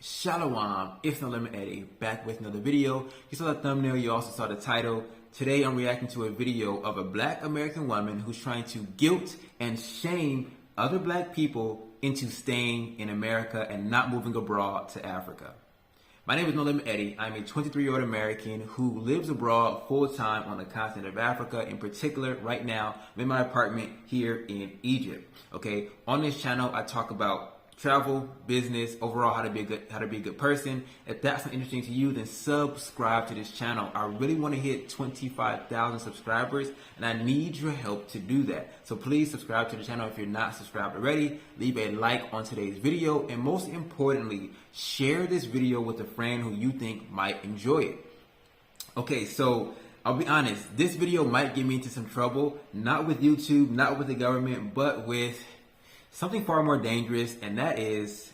Shalom, it's No Limit Eddie, back with another video. You saw the thumbnail, you also saw the title. Today I'm reacting to a video of a black American woman who's trying to guilt and shame other black people into staying in America and not moving abroad to Africa. My name is No Limit Eddie. I'm a 23-year-old American who lives abroad full-time on the continent of Africa. In particular, right now, I'm in my apartment here in Egypt. Okay, on this channel, I talk about travel, business, overall how to be a good person. If that's not interesting to you, then subscribe to this channel. I really want to hit 25,000 subscribers, and I need your help to do that. So please subscribe to the channel if you're not subscribed already. Leave a like on today's video, and most importantly, share this video with a friend who you think might enjoy it. Okay, so I'll be honest, this video might get me into some trouble, not with YouTube, not with the government, but with something far more dangerous, and that is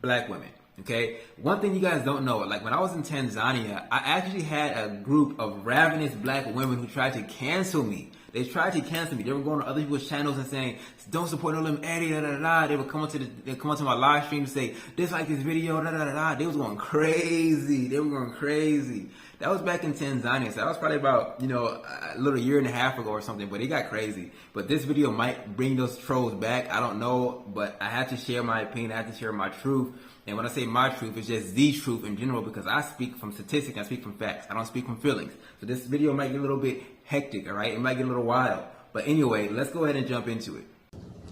black women. Okay, one thing you guys don't know, like when I was in Tanzania, I actually had a group of ravenous black women who tried to cancel me. They tried to cancel me. They were going to other people's channels and saying, "Don't support No Limit Eddie." Da, da, da, da. They would come onto my live stream and say, "Dislike this video." Da, da, da, da. They was going crazy. They were going crazy. That was back in Tanzania, so that was probably about, a little year and a half ago or something, but it got crazy. But this video might bring those trolls back, I don't know, but I had to share my opinion, I had to share my truth. And when I say my truth, it's just the truth in general, because I speak from statistics, I speak from facts, I don't speak from feelings. So this video might get a little bit hectic, all right? It might get a little wild. But anyway, let's go ahead and jump into it.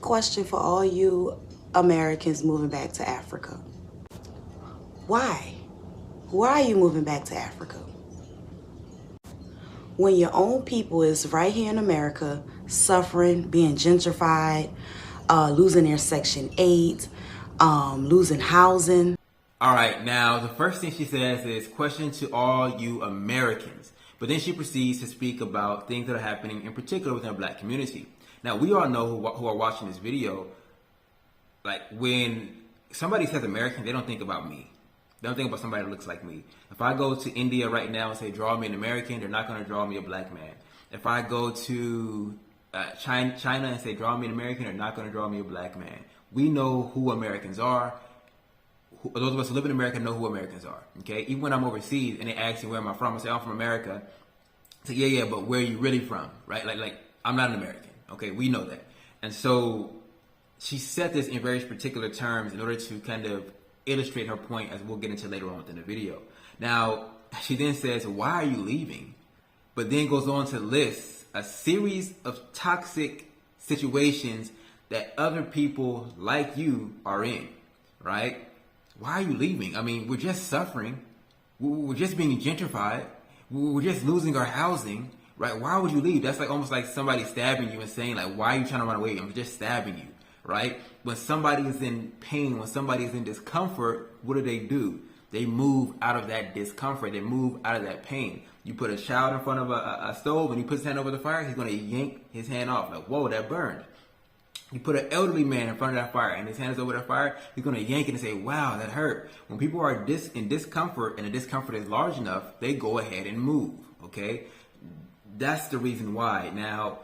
Question for all you Americans moving back to Africa. Why? Why are you moving back to Africa? When your own people is right here in America, suffering, being gentrified, losing their Section 8, losing housing. All right, now the first thing she says is, question to all you Americans. But then she proceeds to speak about things that are happening in particular within the black community. Now, we all know who are watching this video, like when somebody says American, they don't think about me. They don't think about somebody that looks like me. If I go to India right now and say, draw me an American, they're not going to draw me a black man. If I go to China and say, draw me an American, they're not going to draw me a black man. We know who Americans are. Those of us who live in America know who Americans are. Okay, even when I'm overseas and they ask me where am I from, I say I'm from America. I say yeah, but where are you really from, right? Like I'm not an American. Okay, we know that. And so she said this in very particular terms in order to kind of illustrate her point, as we'll get into later on within the video. Now, she then says, why are you leaving? But then goes on to list a series of toxic situations that other people like you are in, right? Why are you leaving? I mean, we're just suffering. We're just being gentrified. We're just losing our housing, right? Why would you leave? That's like almost like somebody stabbing you and saying, like, why are you trying to run away? I'm just stabbing you. Right? When somebody is in pain, when somebody is in discomfort, what do? They move out of that discomfort. They move out of that pain. You put a child in front of a stove and he puts his hand over the fire, he's going to yank his hand off. Like, whoa, that burned. You put an elderly man in front of that fire and his hand is over that fire, he's going to yank it and say, wow, that hurt. When people are in discomfort and the discomfort is large enough, they go ahead and move. Okay? That's the reason why. Now,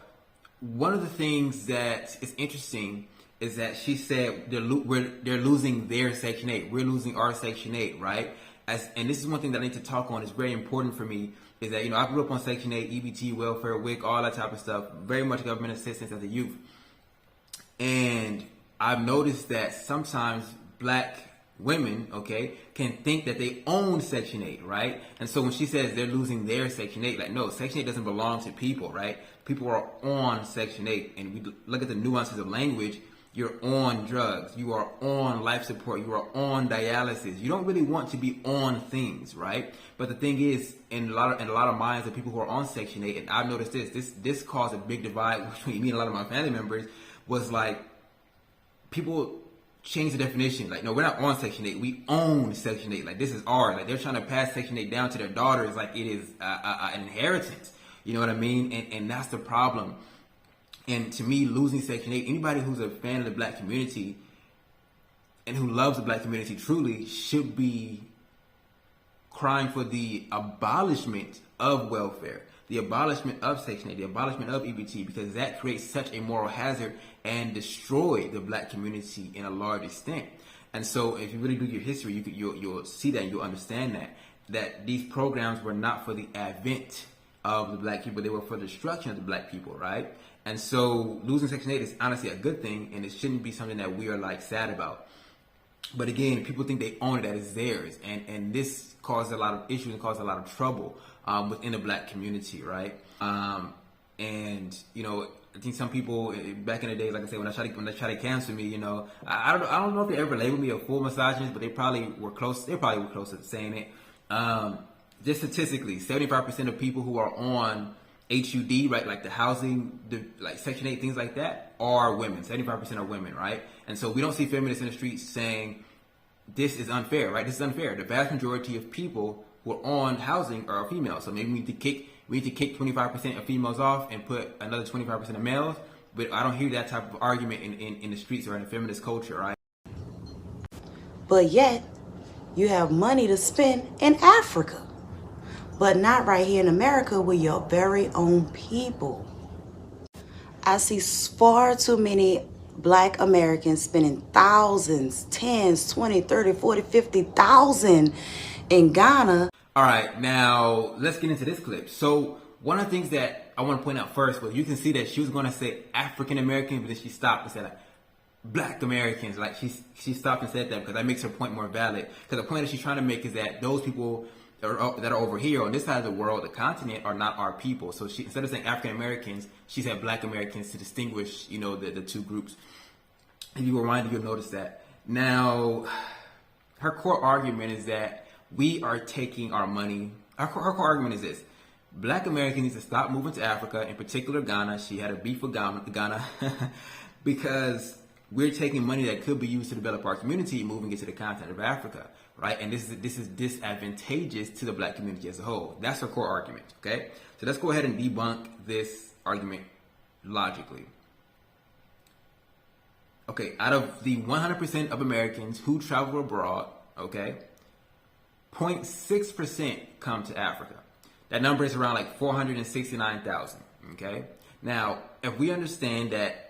one of the things that is interesting is that she said they're losing their Section 8. We're losing our Section 8, right? And this is one thing that I need to talk on. It's very important for me, is that, I grew up on Section 8, EBT, welfare, WIC, all that type of stuff. Very much government assistance as a youth. And I've noticed that sometimes black women, okay, can think that they own Section 8, right? And so when she says they're losing their Section 8, like, no, Section 8 doesn't belong to people, right? People are on Section 8. And we look at the nuances of language. You're on drugs, you are on life support, you are on dialysis. You don't really want to be on things, right? But the thing is, in a lot of minds of people who are on Section 8, and I've noticed this caused a big divide between me and a lot of my family members, was like, people change the definition. Like, no, we're not on Section 8, we own Section 8. Like, this is ours. Like, they're trying to pass Section 8 down to their daughters like it is an inheritance. You know what I mean? And that's the problem. And to me, losing Section 8, anybody who's a fan of the black community and who loves the black community truly should be crying for the abolishment of welfare, the abolishment of Section 8, the abolishment of EBT, because that creates such a moral hazard and destroy the black community in a large extent. And so if you really do your history, you'll see that and you'll understand that these programs were not for the advent of the black people, they were for the destruction of the black people, right? And so losing Section 8 is honestly a good thing, and it shouldn't be something that we are like sad about. But again, people think they own it, that it's theirs, and this caused a lot of issues and caused a lot of trouble within the black community, right? And you know, I think some people back in the day, like I said, when they try to cancel me, you know, I don't know if they ever labeled me a full misogynist, but they probably were close. They probably were close to saying it. Just statistically, 75% of people who are on HUD, right, like the housing, like Section 8, things like that, are women. 75% are women, right? And so we don't see feminists in the streets saying this is unfair, right? This is unfair. The vast majority of people who are on housing are females. So maybe we need to kick 25% of females off and put another 25% of males. But I don't hear that type of argument in the streets or in the feminist culture, right? But yet, you have money to spend in Africa, but not right here in America with your very own people. I see far too many Black Americans spending thousands, 10s, 20, 30, 40, 50,000 in Ghana. All right, now let's get into this clip. So one of the things that I want to point out first was you can see that she was going to say African American, but then she stopped and said like, Black Americans. Like she stopped and said that because that makes her point more valid. Because the point that she's trying to make is that those people that are over here on this side of the world, the continent, are not our people. So she, instead of saying African Americans, she said Black Americans to distinguish, you know, the two groups. If you rewind, you'll notice that. Now, her core argument is that we are taking our money. Her core argument is this: Black Americans need to stop moving to Africa, in particular Ghana. She had a beef with Ghana because we're taking money that could be used to develop our community, moving it to the continent of Africa, right? And this is disadvantageous to the Black community as a whole. That's her core argument, okay? So let's go ahead and debunk this argument logically. Okay, out of the 100% of Americans who travel abroad, okay, 0.6% come to Africa. That number is around like 469,000, okay? Now, if we understand that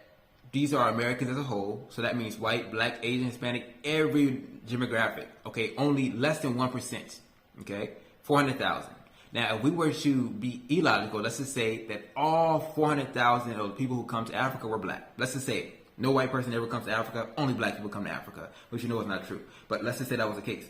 these are Americans as a whole, so that means white, Black, Asian, Hispanic, every demographic, okay, only less than 1%, okay, 400,000. Now, if we were to be illogical, let's just say that all 400,000 of the people who come to Africa were Black. Let's just say no white person ever comes to Africa, only Black people come to Africa, which you know is not true. But let's just say that was the case.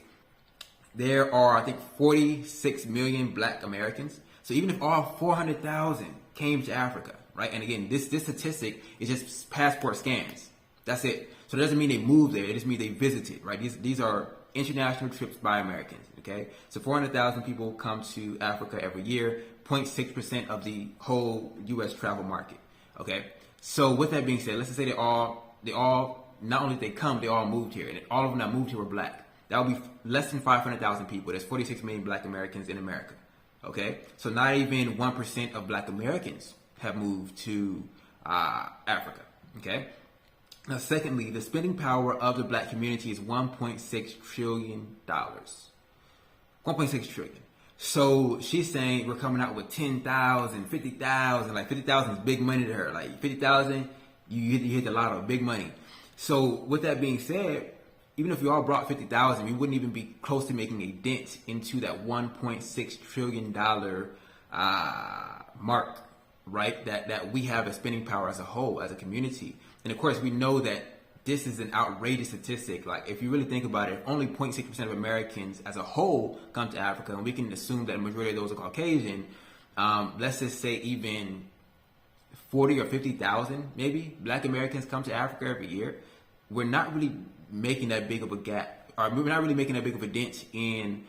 There are, I think, 46 million Black Americans. So even if all 400,000 came to Africa, right? And again, this statistic is just passport scans. That's it. So it doesn't mean they moved there. It just means they visited, right? These are international trips by Americans, okay? So 400,000 people come to Africa every year, 0.6% of the whole U.S. travel market, okay? So with that being said, let's just say they all, not only did they come, they all moved here. And all of them that moved here were Black. That would be less than 500,000 people. There's 46 million Black Americans in America, okay? So not even 1% of Black Americans have moved to Africa, okay? Now, secondly, the spending power of the Black community is $1.6 trillion. 1.6 trillion. So she's saying we're coming out with 10,000, 50,000. Like 50,000 is big money to her. Like 50,000, you hit the lotto, big money. So with that being said, even if we all brought 50,000, we wouldn't even be close to making a dent into that $1.6 trillion mark, right? That we have a spending power as a whole, as a community. And of course, we know that this is an outrageous statistic. Like, if you really think about it, only 0.6% of Americans as a whole come to Africa, and we can assume that the majority of those are Caucasian. Let's just say even 40 or 50,000, maybe, Black Americans come to Africa every year. We're not really making that big of a gap, or we're not really making that big of a dent in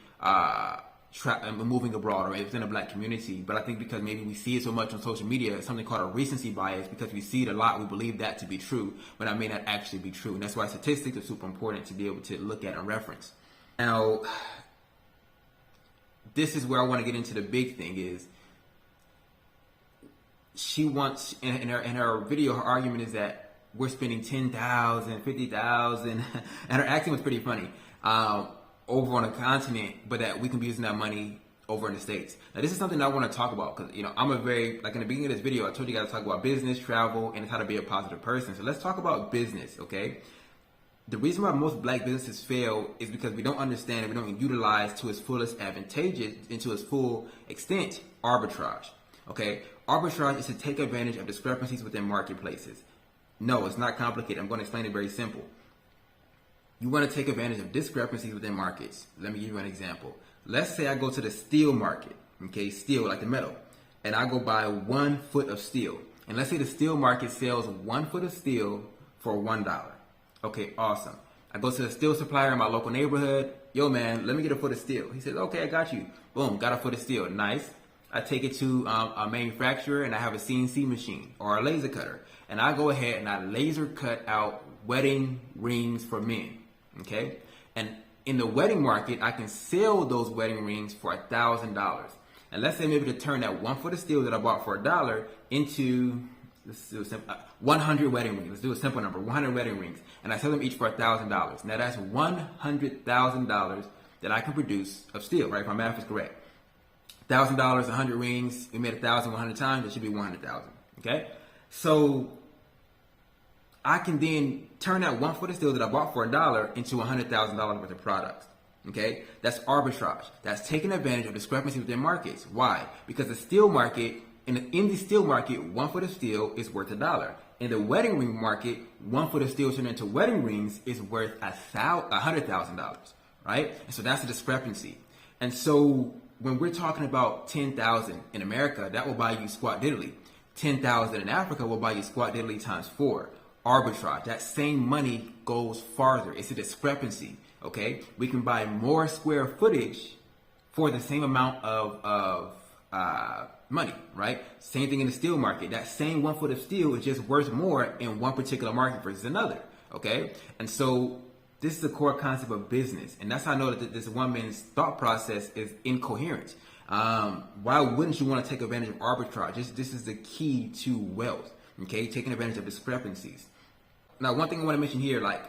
moving abroad or within a Black community. But I think because maybe we see it so much on social media, it's something called a recency bias. Because we see it a lot, we believe that to be true, but that may not actually be true. And that's why statistics are super important to be able to look at and reference. Now, this is where I want to get into the big thing is she wants, in her video, her argument is that we're spending 10,000, 50,000, and her accent was pretty funny, over on a continent, but that we can be using that money over in the States. Now, this is something that I want to talk about because, you know, I'm a very, like in the beginning of this video, I told you guys to talk about business, travel, and how to be a positive person. So let's talk about business, okay? the reason why most black businesses fail is because we don't understand and we don't utilize to its fullest advantageous and to its full extent arbitrage. Okay, arbitrage is to take advantage of discrepancies within marketplaces. No, it's not complicated. I'm going to explain it very simple. You want to take advantage of discrepancies within markets. Let me give you an example. Let's say I go to the steel market, okay, steel like the metal, and I go buy 1 foot of steel. And let's say the steel market sells 1 foot of steel for $1. Okay, awesome. I go to the steel supplier in my local neighborhood. Yo, man, let me get a foot of steel. He says, okay, I got you. Boom, got a foot of steel. Nice. I take it to a manufacturer and I have a CNC machine or a laser cutter. And I go ahead and I laser cut out wedding rings for men. Okay? And in the wedding market, I can sell those wedding rings for $1,000. And let's say maybe to turn that 1 foot of steel that I bought for $1 into, let's do a simple, 100 wedding rings. Let's do a simple number, 100 wedding rings. And I sell them each for $1,000. Now that's $100,000 that I can produce of steel, right? If my math is correct. $1,000, 100 rings. We made 1,000 100 times. It should be 100,000. Okay? So I can then turn that 1 foot of steel that I bought for $1 into $100,000 worth of products. Okay? That's arbitrage. That's taking advantage of discrepancy within markets. Why? Because the steel market, in the steel market, 1 foot of steel is worth $1. In the wedding ring market, 1 foot of steel turned into wedding rings is worth $100,000. Right? And so that's the discrepancy. And so when we're talking about 10,000 in America, that will buy you squat diddly. 10,000 in Africa will buy you squat diddly times 4. Arbitrage. That same money goes farther. It's a discrepancy. Okay, we can buy more square footage for the same amount of money. Right. Same thing in the steel market. That same 1 foot of steel is just worth more in one particular market versus another. Okay, and so this is the core concept of business, and that's how I know that this one man's thought process is incoherent. Why wouldn't you want to take advantage of arbitrage? This is the key to wealth. Okay, taking advantage of discrepancies. Now, one thing I want to mention here, like,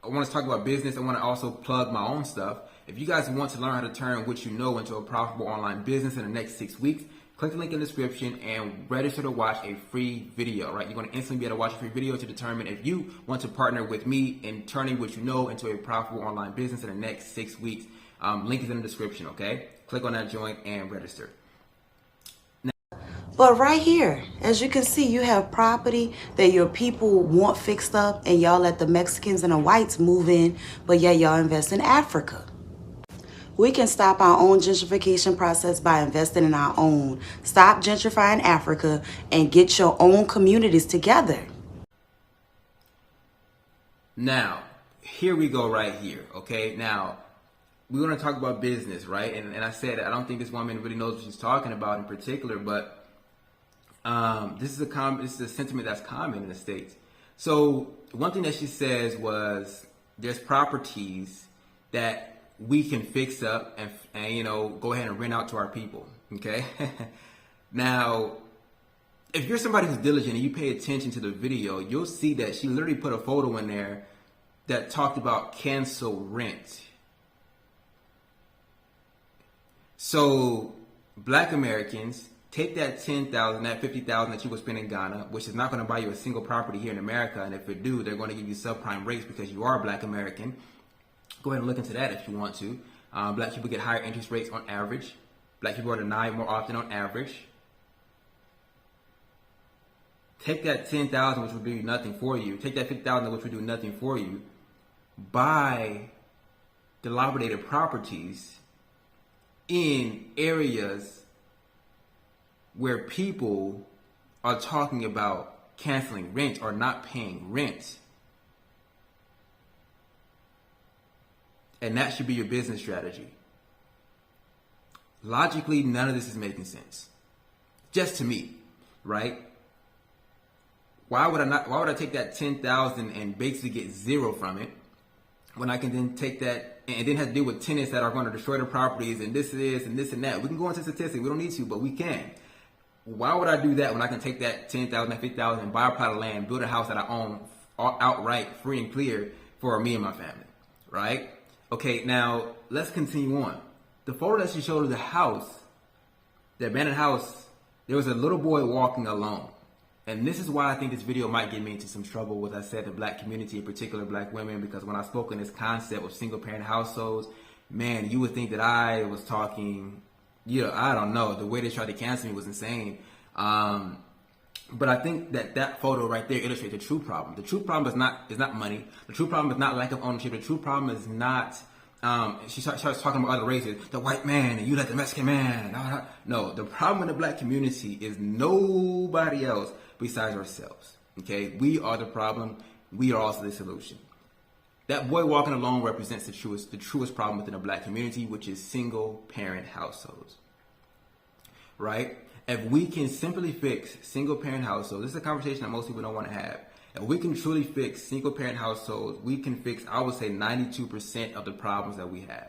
I want to talk about business. I want to also plug my own stuff. If you guys want to learn how to turn what you know into a profitable online business in the next 6 weeks, click the link in the description and register to watch a free video, right? You're going to instantly be able to watch a free video to determine if you want to partner with me in turning what you know into a profitable online business in the next 6 weeks. Link is in the description, okay? Click on that joint and register. But right here, as you can see, you have property that your people want fixed up, and y'all let the Mexicans and the whites move in, but yet y'all invest in Africa. We can stop our own gentrification process by investing in our own. Stop gentrifying Africa and get your own communities together. Now, here we go right here, okay? Now, we want to talk about business, right? And I said I don't think this woman really knows what she's talking about in particular, but this is a sentiment that's common in the States. So one thing that she says was there's properties that we can fix up and you know, go ahead and rent out to our people. Okay. Now, if you're somebody who's diligent and you pay attention to the video, you'll see that she literally put a photo in there that talked about cancel rent. So Black Americans, take that 10,000, that 50,000 that you would spend in Ghana, which is not going to buy you a single property here in America. And if it do, they're going to give you subprime rates because you are Black American. Go ahead and look into that if you want to. Black people get higher interest rates on average. Black people are denied more often on average. Take that 10,000, which would do nothing for you. Take that 50,000, which would do nothing for you. Buy dilapidated properties in areas where people are talking about canceling rent or not paying rent. And that should be your business strategy. Logically, none of this is making sense. Just to me, right? Why would I take that 10,000 and basically get zero from it when I can then take that and then have to deal with tenants that are going to destroy the properties and this and this and that? We can go into statistics. We don't need to, but we can. Why would I do that when I can take that 10,000 and 50,000 and buy a plot of land, build a house that I own outright, free and clear for me and my family, right? Okay, now let's continue on. The photo that she showed of the house, the abandoned house, there was a little boy walking alone. And this is why I think this video might get me into some trouble with, I said, the black community, in particular black women, because when I spoke on this concept of single parent households, man, you would think that I was talking, I don't know, the way they tried to cancel me was insane. But I think that photo right there illustrates the true problem. The true problem is not money. The true problem is not lack of ownership. The true problem is not, she starts talking about other races, the white man, and you like the Mexican man. No, the problem in the black community is nobody else besides ourselves. Okay, we are the problem. We are also the solution. That boy walking alone represents the truest problem within the black community, which is single parent households. Right? If we can simply fix single parent households, this is a conversation that most people don't want to have. If we can truly fix single parent households, we can fix, I would say, 92% of the problems that we have.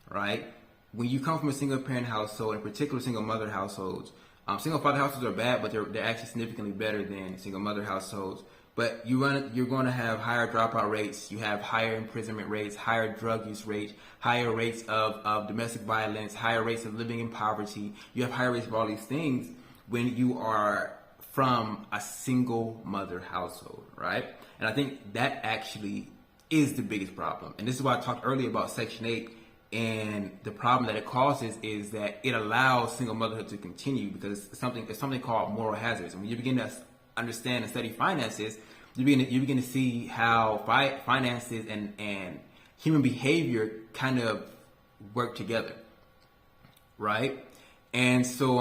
Right? When you come from a single parent household, in particular single mother households, single father households are bad, but they're actually significantly better than single mother households. But you're going to have higher dropout rates. You have higher imprisonment rates, higher drug use rates, higher rates of domestic violence, higher rates of living in poverty. You have higher rates of all these things when you are from a single mother household, right? And I think that actually is the biggest problem. And this is why I talked earlier about Section 8. And the problem that it causes is that it allows single motherhood to continue because it's something called moral hazards. And when you begin to understand and study finances, you begin to see how finances and human behavior kind of work together, right? And so,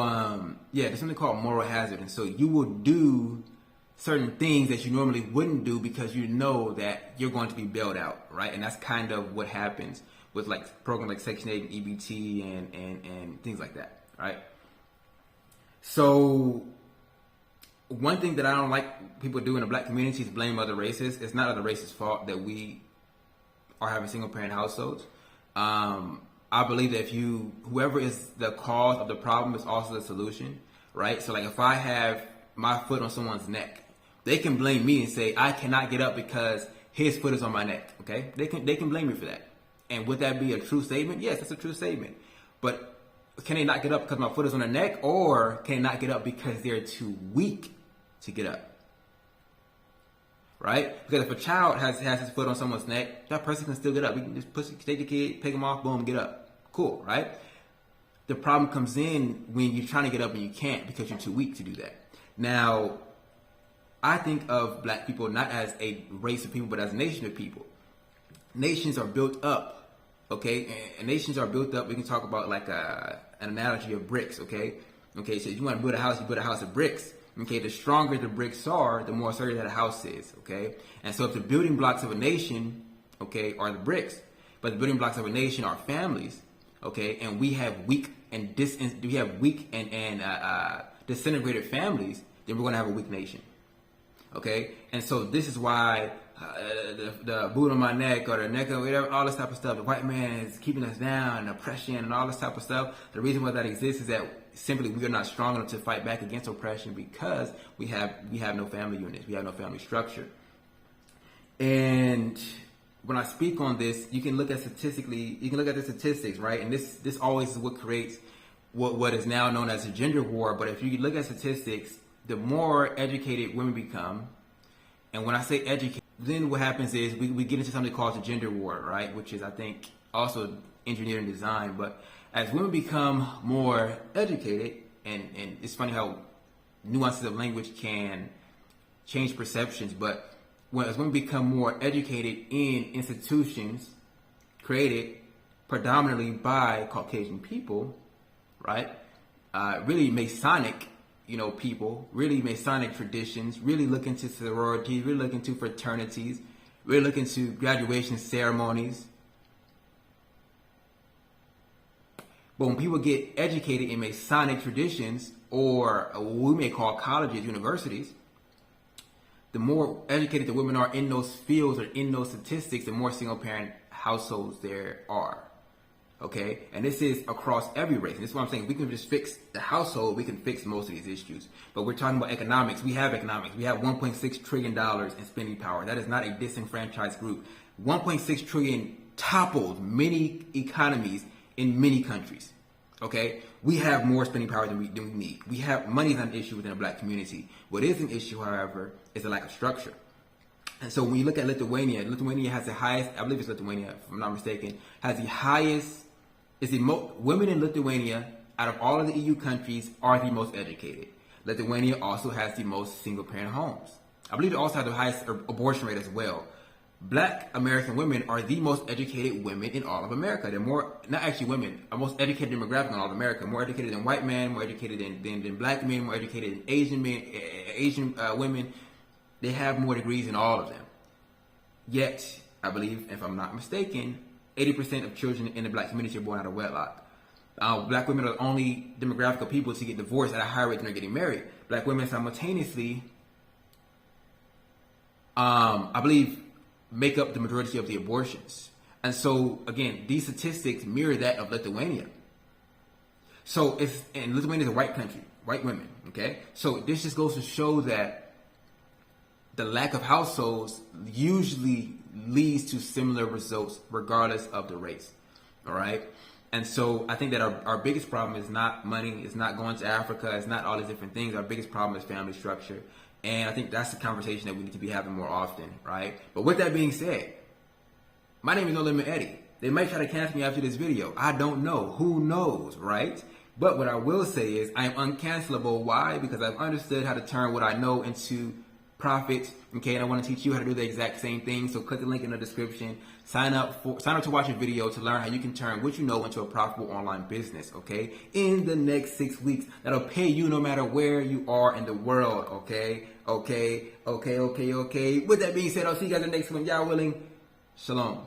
there's something called moral hazard. And so you will do certain things that you normally wouldn't do because you know that you're going to be bailed out, right? And that's kind of what happens with like programs like Section 8 and EBT and things like that, right? So one thing that I don't like people do in the black community is blame other races. It's not other races' fault that we are having single parent households. I believe that whoever is the cause of the problem is also the solution, right? So like if I have my foot on someone's neck, they can blame me and say I cannot get up because his foot is on my neck, okay? They can blame me for that. And would that be a true statement? Yes, that's a true statement. But can they not get up because my foot is on their neck, or can they not get up because they're too weak to get up? Right? Because if a child has his foot on someone's neck, that person can still get up. We can just take the kid, pick him off, boom, get up. Cool, right? The problem comes in when you're trying to get up and you can't because you're too weak to do that. Now, I think of black people not as a race of people, but as a nation of people. Nations are built up. Okay, and nations are built up. We can talk about like an analogy of bricks. Okay, so if you want to build a house, you build a house of bricks. Okay, the stronger the bricks are, the more sturdy that a house is. Okay, and so if the building blocks of a nation, okay, are the bricks, but the building blocks of a nation are families. Okay, and we have weak and disintegrated families, then we're going to have a weak nation. Okay, and so this is why the boot on my neck or the neck or whatever, all this type of stuff, the white man is keeping us down and oppression and all this type of stuff. The reason why that exists is that simply we are not strong enough to fight back against oppression because we have no family units, we have no family structure. And when I speak on this, you can look at the statistics, right? And this always is what creates what is now known as a gender war. But if you look at statistics, the more educated women become, and when I say educated, then what happens is we get into something called the gender war, right? Which is, I think, also engineered and designed. But as women become more educated, and it's funny how nuances of language can change perceptions, but as women become more educated in institutions created predominantly by Caucasian people, right? Really Masonic, people, really Masonic traditions, really look into sororities, really look into fraternities, really look into graduation ceremonies. But when people get educated in Masonic traditions, or what we may call colleges, universities, the more educated the women are in those fields or in those statistics, the more single parent households there are. Okay, and this is across every race. And this is what I'm saying. We can just fix the household. We can fix most of these issues. But we're talking about economics. We have economics. We have $1.6 trillion in spending power. That is not a disenfranchised group. $1.6 trillion toppled many economies in many countries. Okay, we have more spending power than we need. We have money is not an issue within the black community. What is an issue, however, is a lack of structure. And so when you look at Lithuania, Lithuania has the highest, I believe it's Lithuania, if I'm not mistaken, has the highest, women in Lithuania, out of all of the EU countries, are the most educated. Lithuania also has the most single-parent homes. I believe it also has the highest abortion rate as well. Black American women are the most educated women in all of America. They're more, not actually women, are most educated demographic in all of America. More educated than white men, more educated than black men, more educated than Asian men, Asian women. They have more degrees than all of them. Yet, I believe, if I'm not mistaken, 80% of children in the black community are born out of wedlock. Black women are the only demographic of people to get divorced at a higher rate than they're getting married. Black women simultaneously, I believe, make up the majority of the abortions. And so, again, these statistics mirror that of Lithuania. So, and Lithuania is a white country, white women, okay? So this just goes to show that the lack of households usually leads to similar results regardless of the race, all right? And so I think that our biggest problem is not money, it's not going to Africa, it's not all these different things. Our biggest problem is family structure. And I think that's the conversation that we need to be having more often, right? But with that being said, my name is No Limit Eddie. They might try to cancel me after this video. I don't know. Who knows, right? But what I will say is I am uncancelable. Why? Because I've understood how to turn what I know into profit, okay? And I want to teach you how to do the exact same thing. So click the link in the description. Sign up to watch a video to learn how you can turn what you know into a profitable online business, okay? In the next 6 weeks, that'll pay you no matter where you are in the world, okay? Okay. With that being said, I'll see you guys in the next one. Y'all willing? Shalom.